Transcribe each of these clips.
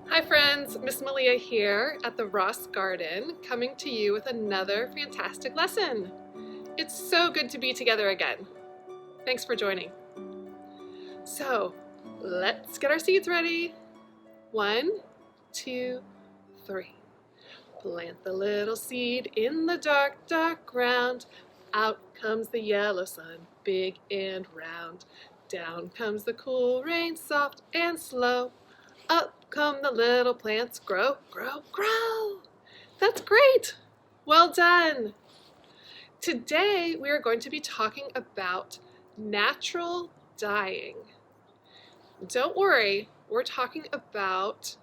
Hi friends, Miss Malia here at the Ross Garden, coming to you with another fantastic lesson. It's so good to be together again. Thanks for joining. So, let's get our seeds ready. 1, 2, 3. Plant the little seed in the dark, dark ground. Out comes the yellow sun, big and round. Down comes the cool rain, soft and slow. Up come the little plants, grow, grow, grow. That's great. Well done. Today we are going to be talking about natural dyeing. Don't worry, we're talking about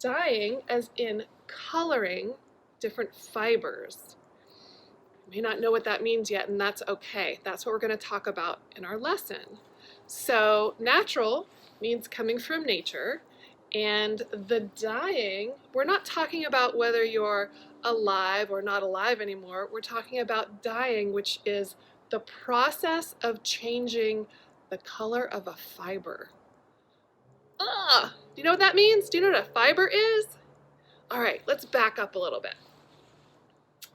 dyeing as in coloring different fibers. You may not know what that means yet, and that's okay. That's what we're going to talk about in our lesson. So natural means coming from nature, and the dyeing, we're not talking about whether you're alive or not alive anymore. We're talking about dyeing, which is the process of changing the color of a fiber. Do you know what that means? Do you know what a fiber is? All right, let's back up a little bit.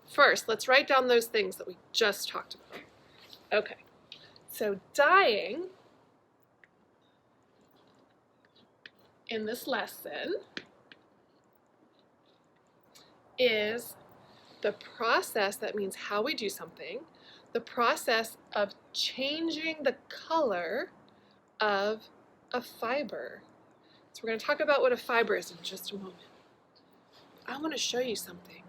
First, let's write down those things that we just talked about. Okay, so dyeing in this lesson is the process, that means how we do something, the process of changing the color of a fiber. So we're going to talk about what a fiber is in just a moment. I want to show you something.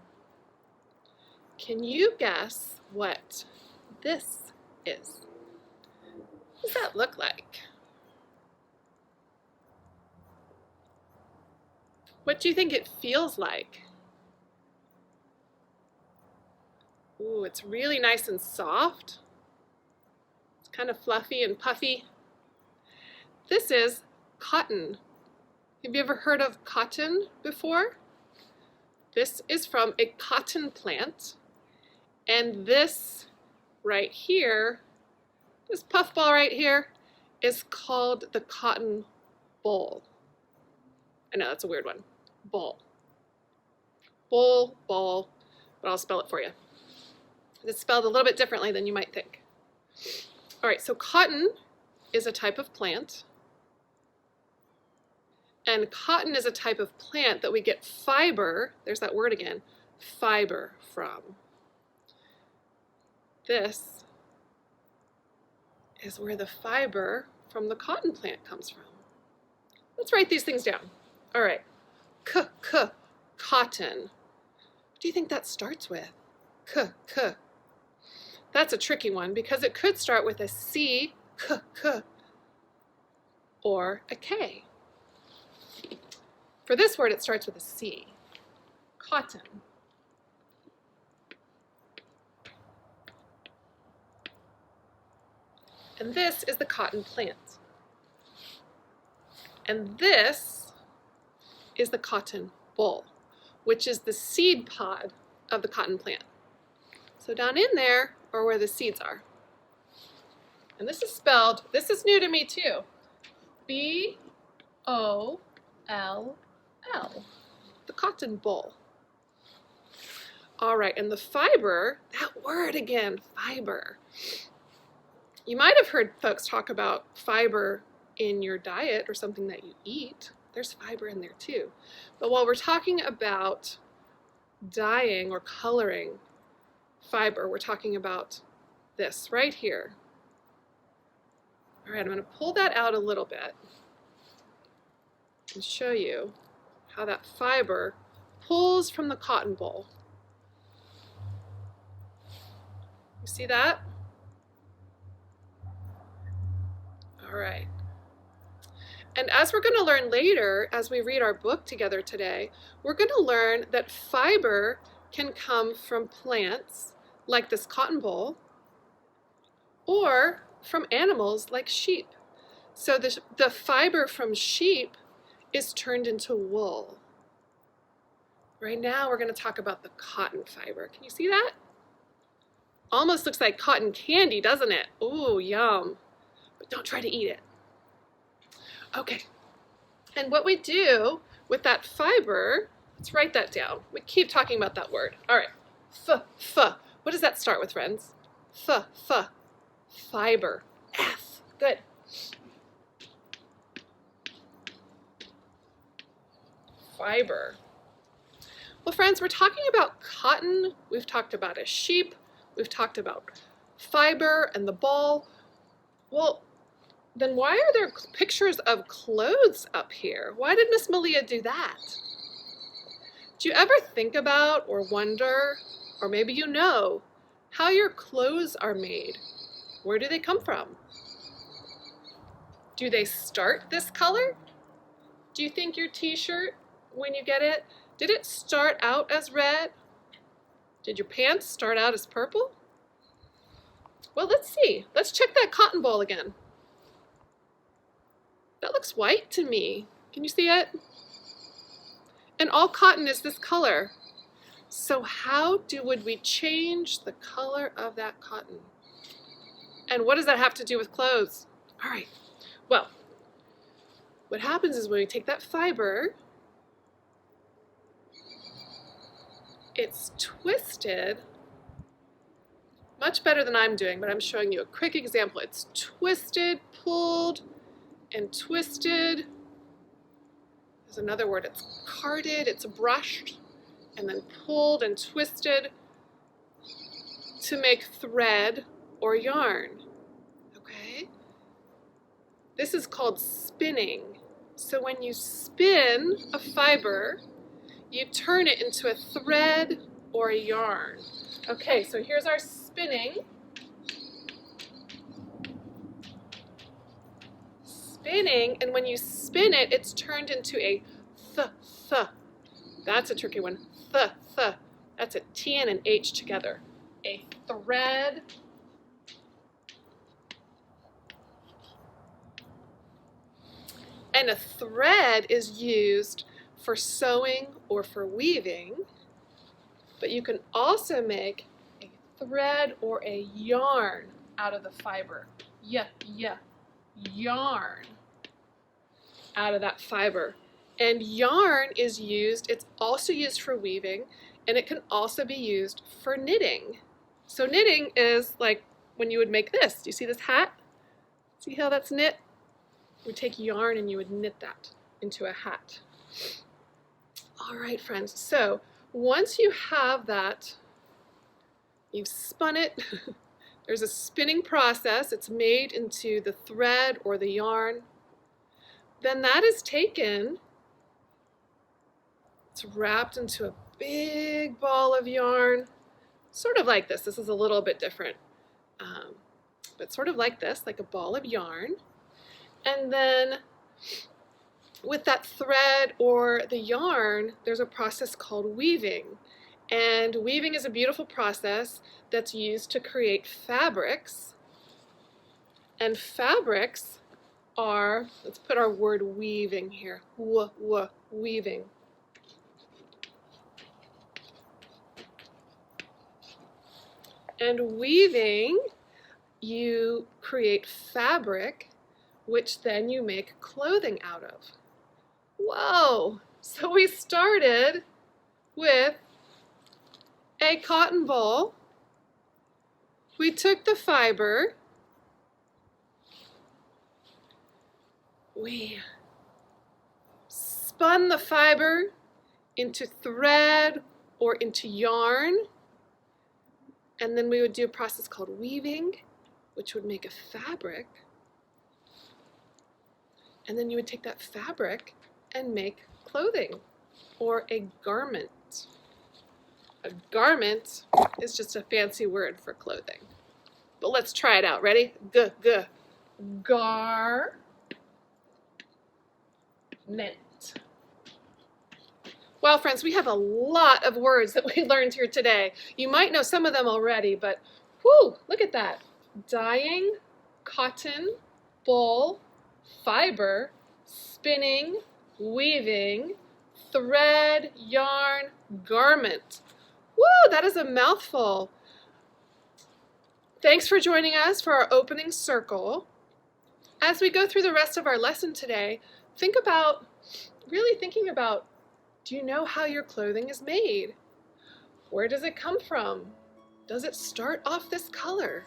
Can you guess what this is? What does that look like? What do you think it feels like? Ooh, it's really nice and soft. It's kind of fluffy and puffy. This is cotton. Have you ever heard of cotton before? This is from a cotton plant. And this right here, this puffball right here, is called the cotton boll. I know, that's a weird one. Boll. Boll, ball, but I'll spell it for you. It's spelled a little bit differently than you might think. All right, so cotton is a type of plant. And cotton is a type of plant that we get fiber, there's that word again, fiber from. This is where the fiber from the cotton plant comes from. Let's write these things down. All right, cotton. What do you think that starts with? That's a tricky one because it could start with a C, or a K. For this word, it starts with a C, cotton. And this is the cotton plant. And this is the cotton boll, which is the seed pod of the cotton plant. So down in there are where the seeds are. And this is spelled, this is new to me too, B-O-L-L, the cotton boll. All right, and the fiber, that word again, fiber. You might have heard folks talk about fiber in your diet or something that you eat. There's fiber in there too. But while we're talking about dyeing or coloring fiber, we're talking about this right here. All right, I'm going to pull that out a little bit and show you how that fiber pulls from the cotton boll. You see that? All right. And as we're going to learn later, as we read our book together today, we're going to learn that fiber can come from plants like this cotton boll, or from animals like sheep. So the fiber from sheep is turned into wool. Right now we're going to talk about the cotton fiber. Can you see that? Almost looks like cotton candy, doesn't it? Ooh, yum. But don't try to eat it. Okay, and what we do with that fiber, let's write that down. We keep talking about that word. All right, what does that start with, friends? Fiber, F, good. Fiber. Well, friends, we're talking about cotton. We've talked about a sheep. We've talked about fiber and the ball. Well, then why are there pictures of clothes up here? Why did Miss Malia do that? Do you ever think about or wonder, or maybe you know, how your clothes are made? Where do they come from? Do they start this color? Do you think your t-shirt, when you get it, did it start out as red? Did your pants start out as purple? Well, let's see. Let's check that cotton ball again. That looks white to me. Can you see it? And all cotton is this color. So how would we change the color of that cotton? And what does that have to do with clothes? All right. Well, what happens is when we take that fiber, it's twisted, much better than I'm doing, but I'm showing you a quick example. It's twisted, pulled, and twisted. There's another word, it's carded, it's brushed, and then pulled and twisted to make thread or yarn, okay? This is called spinning. So when you spin a fiber, you turn it into a thread or a yarn. Okay, so here's our spinning. Spinning, and when you spin it, it's turned into a th. That's a tricky one. Th. That's a T and an H together. A thread. And a thread is used for sewing or for weaving, but you can also make a thread or a yarn out of the fiber. Yarn out of that fiber. And yarn is used, it's also used for weaving, and it can also be used for knitting. So knitting is like when you would make this. Do you see this hat? See how that's knit? You would take yarn and you would knit that into a hat. All right, friends, so once you have that, you've spun it, there's a spinning process, it's made into the thread or the yarn, then that is taken, it's wrapped into a big ball of yarn, sort of like this. This is a little bit different, but sort of like this, like a ball of yarn. And then with that thread or the yarn, there's a process called weaving. And weaving is a beautiful process that's used to create fabrics. And fabrics are, let's put our word weaving here, weaving. And weaving, you create fabric, which then you make clothing out of. Whoa! So we started with a cotton ball. We took the fiber. We spun the fiber into thread or into yarn. And then we would do a process called weaving, which would make a fabric. And then you would take that fabric and make clothing or a garment. A garment is just a fancy word for clothing. But let's try it out. Ready? Garment. Well, friends, we have a lot of words that we learned here today. You might know some of them already, but whoo, look at that. Dyeing, cotton, ball, fiber, spinning, weaving, thread, yarn, garment. Woo, that is a mouthful. Thanks for joining us for our opening circle. As we go through the rest of our lesson today, think about really thinking about, do you know how your clothing is made? Where does it come from? Does it start off this color?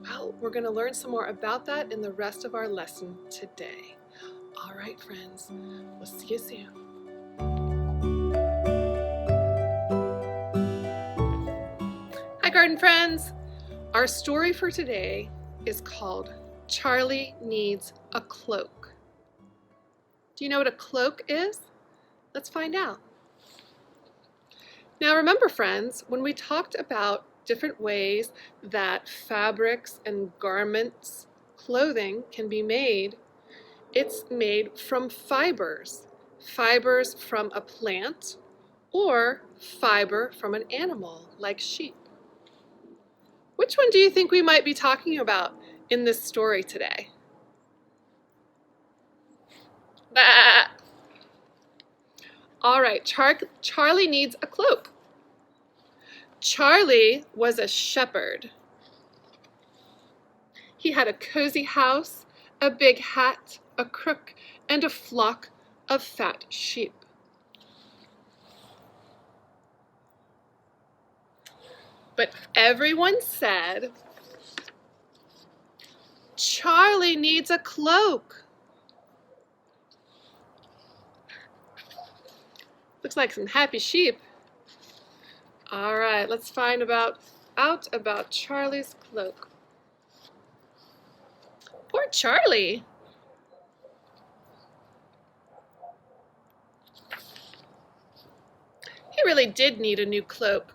Well, we're going to learn some more about that in the rest of our lesson today. All right, friends, we'll see you soon. Hi, garden friends. Our story for today is called Charlie Needs a Cloak. Do you know what a cloak is? Let's find out. Now remember, friends, when we talked about different ways that fabrics and garments, clothing can be made, it's made from fibers. Fibers from a plant or fiber from an animal like sheep. Which one do you think we might be talking about in this story today? Bah! All right, Charlie needs a cloak. Charlie was a shepherd. He had a cozy house, a big hat, a crook, and a flock of fat sheep. But everyone said, Charlie needs a cloak. Looks like some happy sheep. All right, let's find out about Charlie's cloak. Poor Charlie. He really did need a new cloak.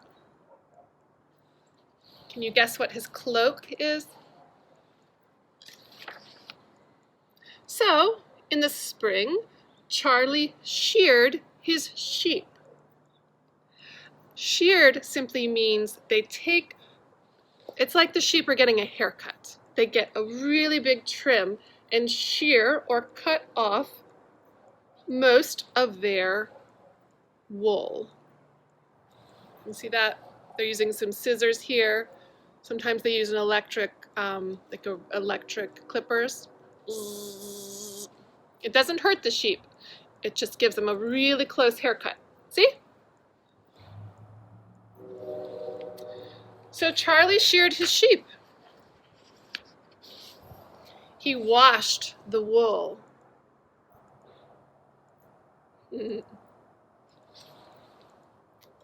Can you guess what his cloak is? So, in the spring, Charlie sheared his sheep. Sheared simply means it's like the sheep are getting a haircut. They get a really big trim and shear or cut off most of their wool. You see that? They're using some scissors here. Sometimes they use an electric clippers. It doesn't hurt the sheep. It just gives them a really close haircut. See? So Charlie sheared his sheep. He washed the wool.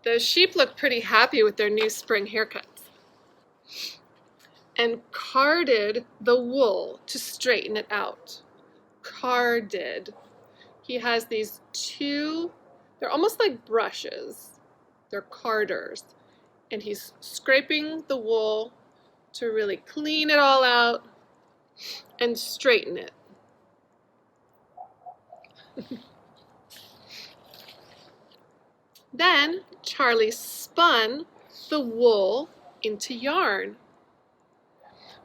Those sheep look pretty happy with their new spring haircuts. And carded the wool to straighten it out. Carded. He has these two, they're almost like brushes. They're carders. And he's scraping the wool to really clean it all out and straighten it. Then Charlie spun the wool into yarn.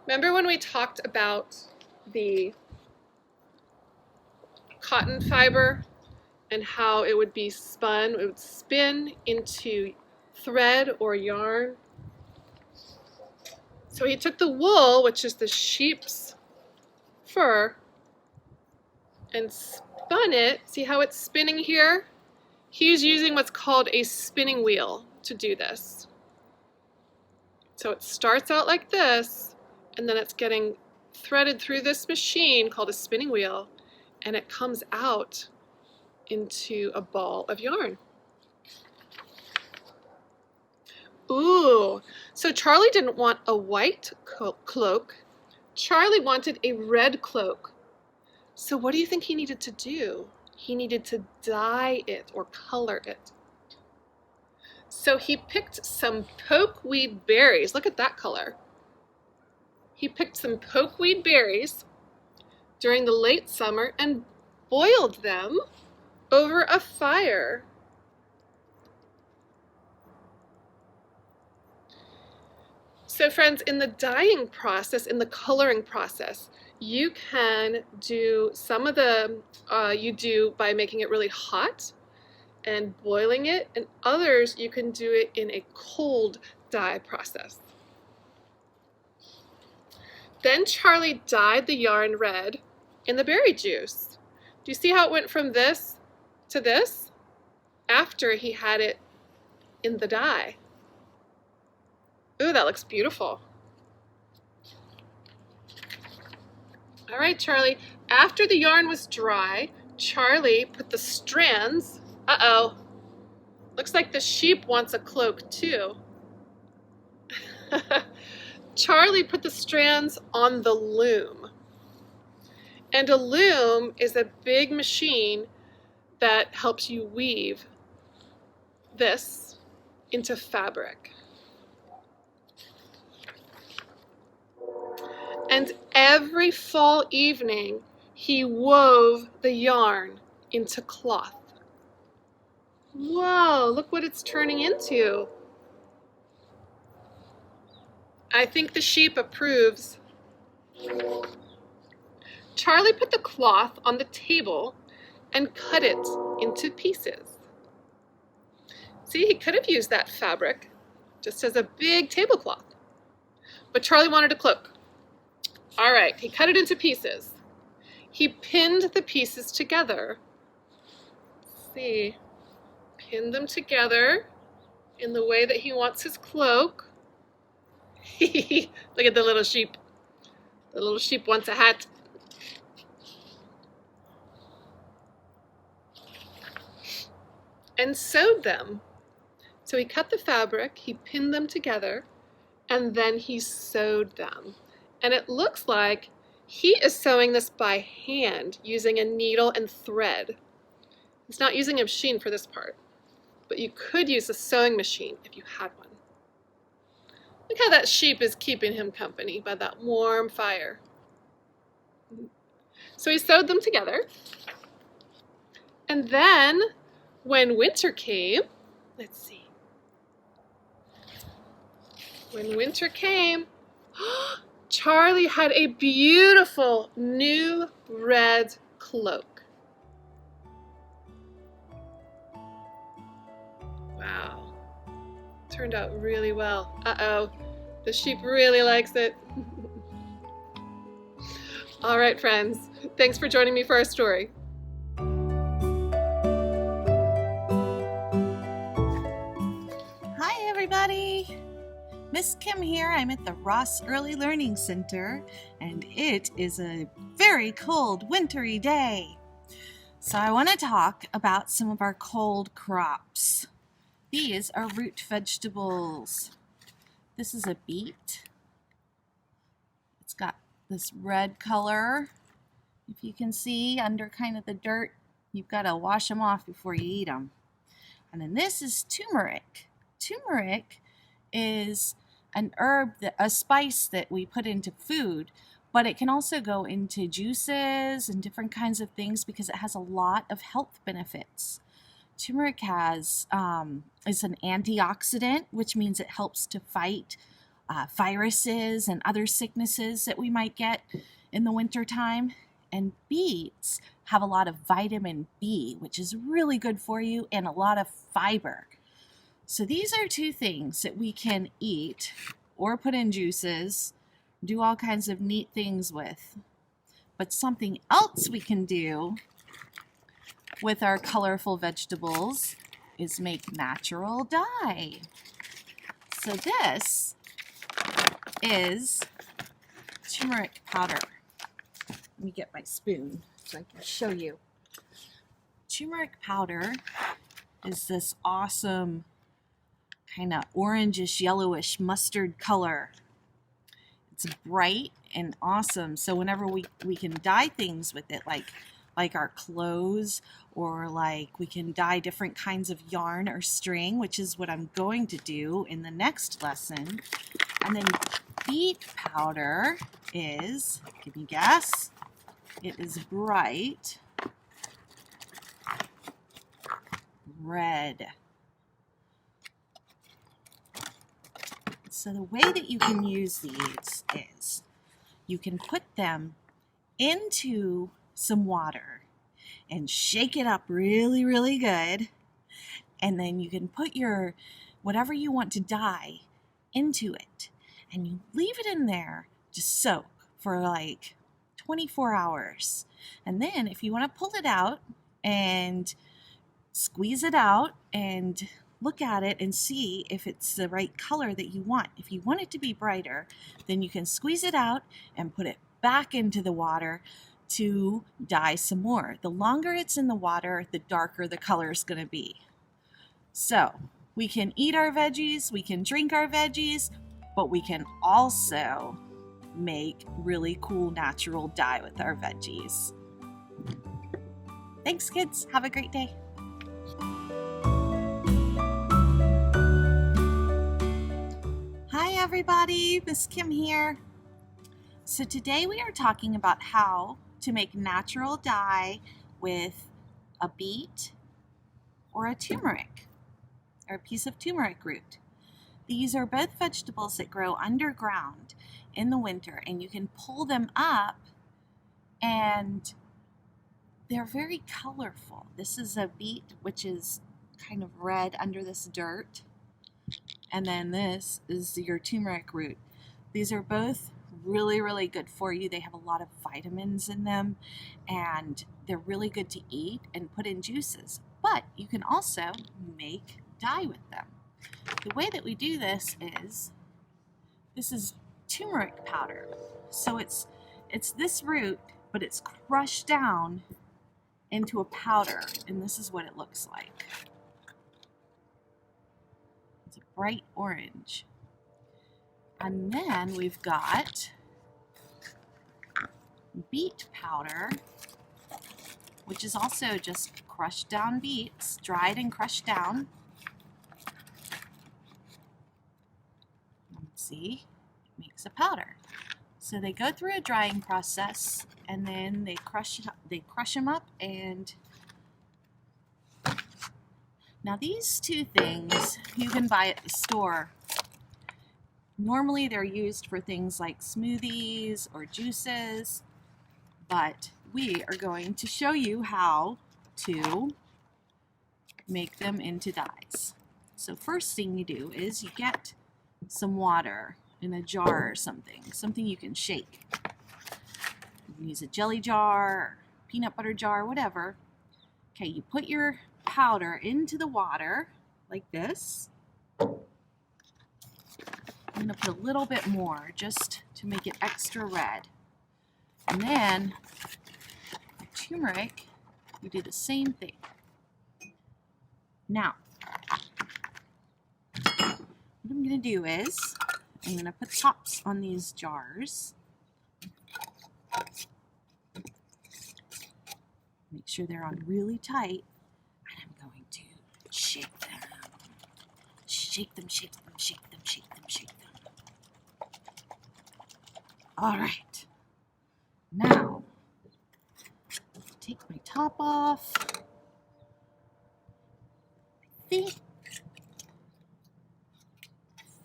Remember when we talked about the cotton fiber and how it would be spun? It would spin into thread or yarn. So he took the wool, which is the sheep's fur, and spun it. See how it's spinning here? He's using what's called a spinning wheel to do this. So it starts out like this, and then it's getting threaded through this machine called a spinning wheel, and it comes out into a ball of yarn. Ooh, so Charlie didn't want a white cloak. Charlie wanted a red cloak. So what do you think he needed to do? He needed to dye it or color it. So he picked some pokeweed berries. Look at that color. He picked some pokeweed berries during the late summer and boiled them over a fire. So friends, in the dyeing process, in the coloring process, you can do some of the, you do by making it really hot and boiling it, and others you can do it in a cold dye process. Then Charlie dyed the yarn red in the berry juice. Do you see how it went from this to this after he had it in the dye. Ooh, that looks beautiful. All right, Charlie, after the yarn was dry, Charlie put the strands, looks like the sheep wants a cloak too. Charlie put the strands on the loom. And a loom is a big machine that helps you weave this into fabric. And every fall evening, he wove the yarn into cloth. Whoa, look what it's turning into. I think the sheep approves. Charlie put the cloth on the table and cut it into pieces. See, he could have used that fabric just as a big tablecloth, but Charlie wanted a cloak. All right, he cut it into pieces. He pinned the pieces together. Let's see, pinned them together in the way that he wants his cloak. Look at the little sheep. The little sheep wants a hat. And sewed them. So he cut the fabric, he pinned them together, and then he sewed them. And it looks like he is sewing this by hand using a needle and thread. He's not using a machine for this part, but you could use a sewing machine if you had one. Look how that sheep is keeping him company by that warm fire. So he sewed them together. And then when winter came, let's see. When winter came, Charlie had a beautiful new red cloak. Wow, turned out really well. The sheep really likes it. All right, friends, thanks for joining me for our story. Hi, everybody. Miss Kim here. I'm at the Ross Early Learning Center, and it is a very cold, wintry day. So I want to talk about some of our cold crops. These are root vegetables. This is a beet. It's got this red color. If you can see under kind of the dirt, you've got to wash them off before you eat them. And then this is turmeric. Turmeric is an herb, a spice that we put into food, but it can also go into juices and different kinds of things because it has a lot of health benefits. Turmeric is an antioxidant, which means it helps to fight viruses and other sicknesses that we might get in the wintertime. And beets have a lot of vitamin B, which is really good for you, and a lot of fiber. So these are two things that we can eat or put in juices, do all kinds of neat things with. But something else we can do with our colorful vegetables is make natural dye. So this is turmeric powder. Let me get my spoon so I can show you. Turmeric powder is this awesome kind of orangish, yellowish mustard color. It's bright and awesome. So whenever we can dye things with it, like our clothes, or like we can dye different kinds of yarn or string, which is what I'm going to do in the next lesson. And then beet powder is, can you guess? It is bright red. So the way that you can use these is you can put them into some water and shake it up really, really good. And then you can put your whatever you want to dye into it. And you leave it in there to soak for like 24 hours. And then if you want to pull it out and squeeze it out and look at it and see if it's the right color that you want. If you want it to be brighter, then you can squeeze it out and put it back into the water to dye some more. The longer it's in the water, the darker the color is going to be. So we can eat our veggies, we can drink our veggies, but we can also make really cool natural dye with our veggies. Thanks, kids. Have a great day. Hi, everybody. Miss Kim here. So today we are talking about how to make natural dye with a beet or a turmeric or a piece of turmeric root. These are both vegetables that grow underground in the winter, and you can pull them up and they're very colorful. This is a beet, which is kind of red under this dirt, and then this is your turmeric root. These are both really, really good for you. They have a lot of vitamins in them, and they're really good to eat and put in juices. But you can also make dye with them. The way that we do this is turmeric powder. So it's this root, but it's crushed down into a powder, and this is what it looks like. It's a bright orange. And then we've got beet powder, which is also just crushed down beets, dried and crushed down. See, it makes a powder. So they go through a drying process, and then they crush them up. And now these two things you can buy at the store. Normally they're used for things like smoothies or juices, but we are going to show you how to make them into dyes. So first thing you do is you get some water in a jar or something you can shake. You can use a jelly jar, or peanut butter jar, whatever. Okay, you put your powder into the water like this. I'm going to put a little bit more just to make it extra red. And then the turmeric, you do the same thing. Now, what I'm going to do is I'm going to put tops on these jars. Make sure they're on really tight. And I'm going to shake them. Shake them, shake them, shake them, shake them, shake them. All right. Now, take my top off. I think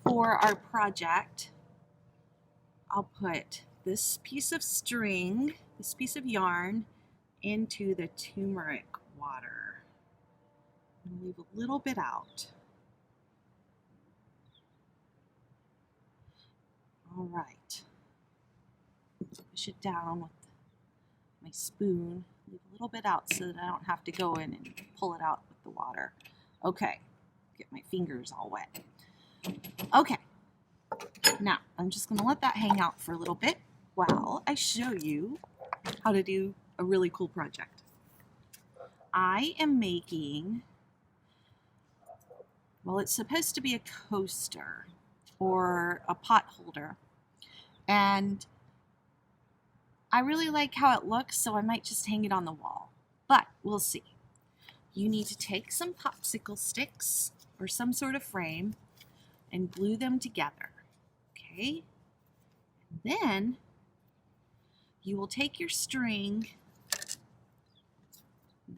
for our project, I'll put this piece of string, this piece of yarn, into the turmeric water. I'm going to leave a little bit out. All right. Push it down with my spoon. Leave a little bit out so that I don't have to go in and pull it out with the water. Okay. Get my fingers all wet. Okay. Now, I'm just going to let that hang out for a little bit while I show you how to do a really cool project. I am making, well, it's supposed to be a coaster or a pot holder. And I really like how it looks, so I might just hang it on the wall. But we'll see. You need to take some popsicle sticks or some sort of frame and glue them together. Okay? Then you will take your string.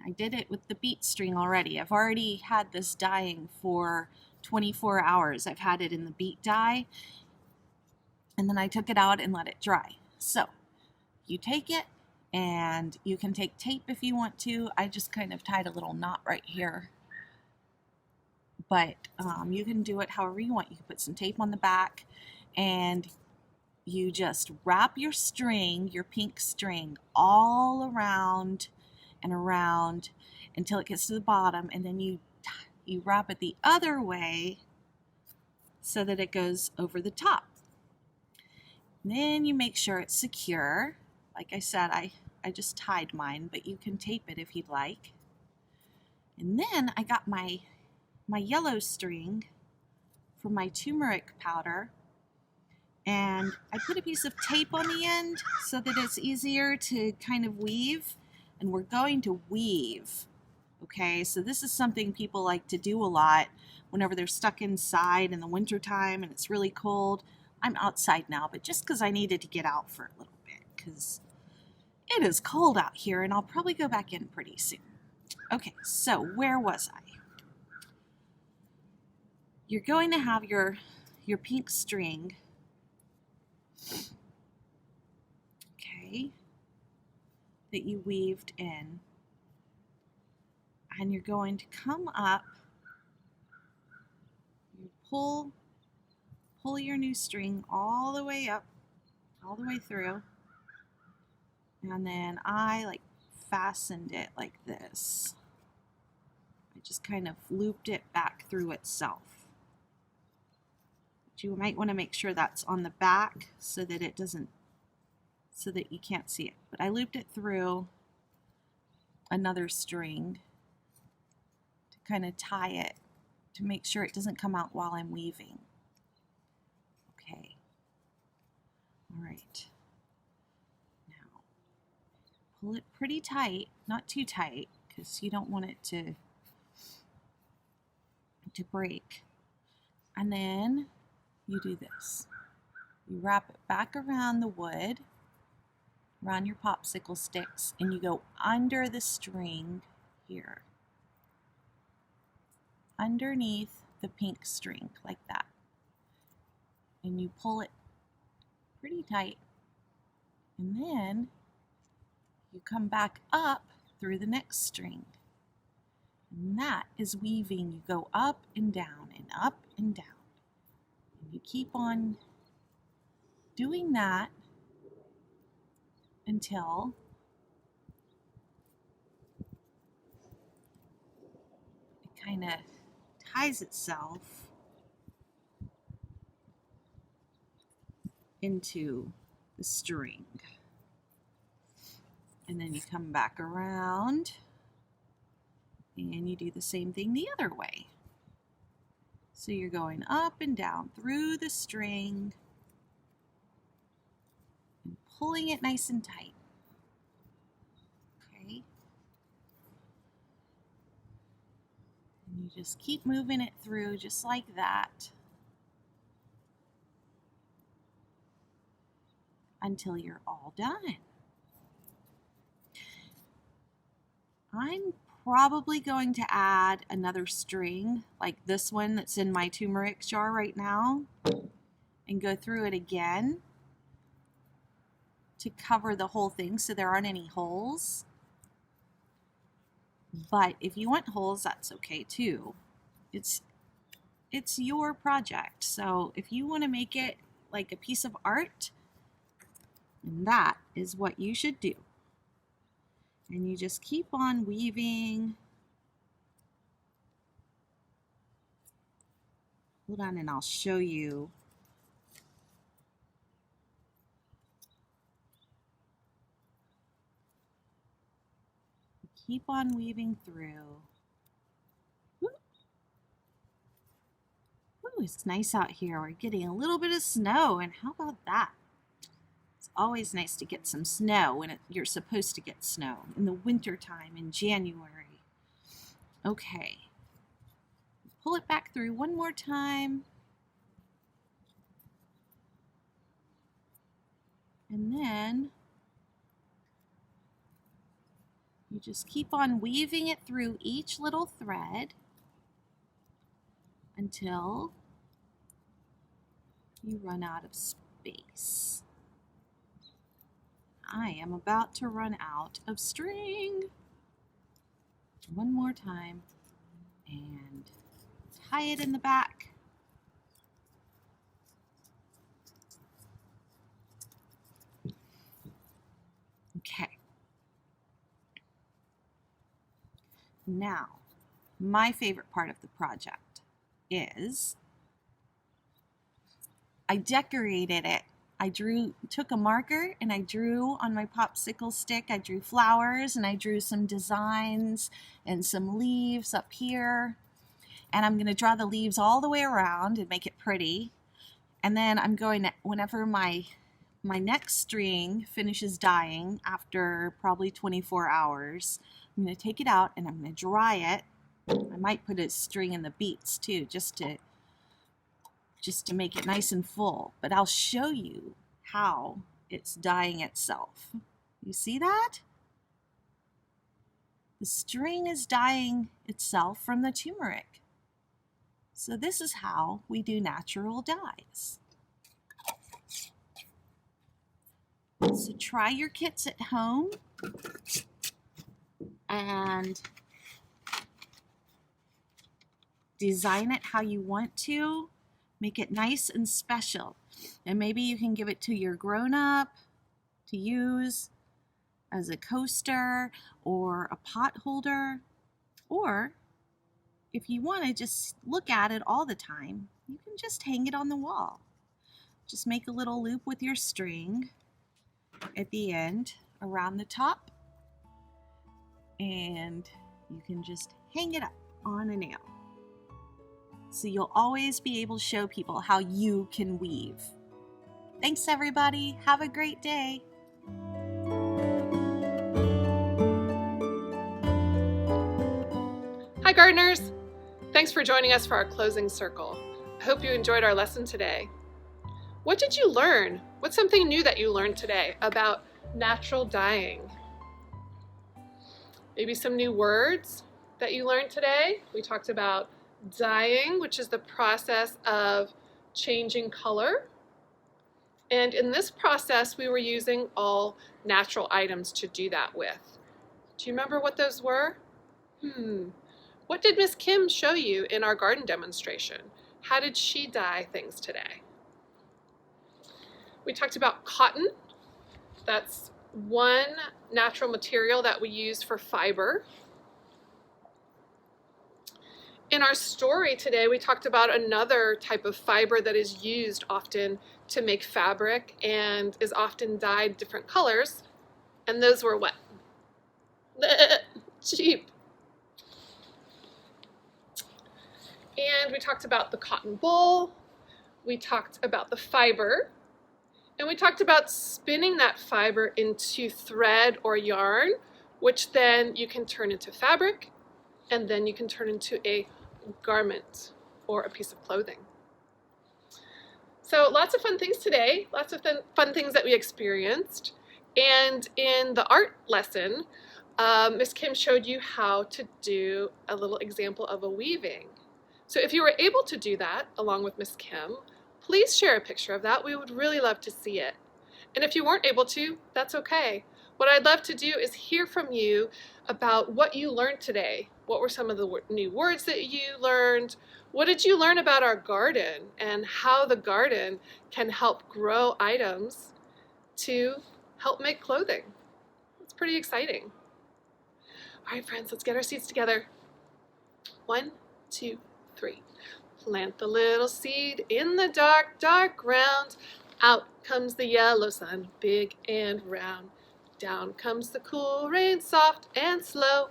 I did it with the beet string already. I've already had this dyeing for 24 hours. I've had it in the beet dye, and then I took it out and let it dry. So you take it, and you can take tape if you want to. I just kind of tied a little knot right here, but you can do it however you want. You can put some tape on the back, and you just wrap your string, your pink string, all around and around until it gets to the bottom, and then you wrap it the other way so that it goes over the top. And then you make sure it's secure. Like I said, I just tied mine, but you can tape it if you'd like. And then I got my yellow string from my turmeric powder, and I put a piece of tape on the end so that it's easier to kind of weave. And we're going to weave. Okay, so this is something people like to do a lot whenever they're stuck inside in the wintertime and it's really cold. I'm outside now, but just because I needed to get out for a little bit because it is cold out here, and I'll probably go back in pretty soon. Okay, so where was I? You're going to have your pink string, okay, that you weaved in, and you're going to come up, you pull your new string all the way up, all the way through, and then I like fastened it like this. I just kind of looped it back through itself. But you might want to make sure that's on the back so that it doesn't, so that you can't see it. But I looped it through another string to kind of tie it, to make sure it doesn't come out while I'm weaving. Okay. All right. Now, pull it pretty tight, not too tight, because you don't want it to break. And then you do this. You wrap it back around the wood, around your popsicle sticks, and you go under the string here, underneath the pink string, like that. And you pull it pretty tight, and then you come back up through the next string. And that is weaving. You go up and down and up and down. And you keep on doing that until it kind of ties itself into the string. And then you come back around and you do the same thing the other way. So you're going up and down through the string and pulling it nice and tight. Okay. And you just keep moving it through just like that until you're all done. I'm probably going to add another string like this one that's in my turmeric jar right now and go through it again to cover the whole thing so there aren't any holes. But if you want holes, that's okay too. It's your project. So if you want to make it like a piece of art, then that is what you should do. And you just keep on weaving. Hold on and I'll show you. Keep on weaving through. Ooh, it's nice out here. We're getting a little bit of snow, and how about that? It's always nice to get some snow when you're supposed to get snow in the winter time in January. Okay. Pull it back through one more time. And then you just keep on weaving it through each little thread until you run out of space. I am about to run out of string. One more time and tie it in the back. Okay. Now, my favorite part of the project is I decorated it. Took a marker and I drew on my popsicle stick. I drew flowers and I drew some designs and some leaves up here. And I'm going to draw the leaves all the way around and make it pretty. And then I'm going to, whenever my next string finishes dyeing after probably 24 hours, I'm going to take it out and I'm going to dry it. I might put a string in the beats too, just to make it nice and full, but I'll show you how it's dyeing itself. You see that? The string is dyeing itself from the turmeric. So this is how we do natural dyes. So try your kits at home and design it how you want to. Make it nice and special. And maybe you can give it to your grown-up to use as a coaster or a pot holder. Or if you want to just look at it all the time, you can just hang it on the wall. Just make a little loop with your string at the end around the top, and you can just hang it up on a nail. So you'll always be able to show people how you can weave. Thanks, everybody. Have a great day. Hi, gardeners. Thanks for joining us for our closing circle. I hope you enjoyed our lesson today. What did you learn? What's something new that you learned today about natural dyeing? Maybe some new words that you learned today. We talked about dyeing, which is the process of changing color. And in this process, we were using all natural items to do that with. Do you remember what those were? What did Miss Kim show you in our garden demonstration? How did she dye things today? We talked about cotton. That's one natural material that we use for fiber. In our story today, we talked about another type of fiber that is used often to make fabric and is often dyed different colors. And those were what? Sheep. And we talked about the cotton wool. We talked about the fiber. And we talked about spinning that fiber into thread or yarn, which then you can turn into fabric, and then you can turn into a garment or a piece of clothing. So lots of fun things today, lots of fun things that we experienced. And in the art lesson, Miss Kim showed you how to do a little example of a weaving. So if you were able to do that along with Miss Kim, please share a picture of that. We would really love to see it. And if you weren't able to, that's okay. What I'd love to do is hear from you about what you learned today. What were some of the new words that you learned? What did you learn about our garden and how the garden can help grow items to help make clothing? It's pretty exciting. All right, friends, let's get our seeds together. 1, 2, 3. Plant the little seed in the dark, dark ground. Out comes the yellow sun, big and round. Down comes the cool rain, soft and slow.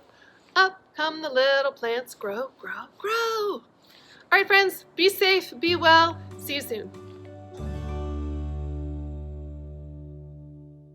Up come the little plants, grow, grow, grow. All right, friends, be safe, be well. See you soon.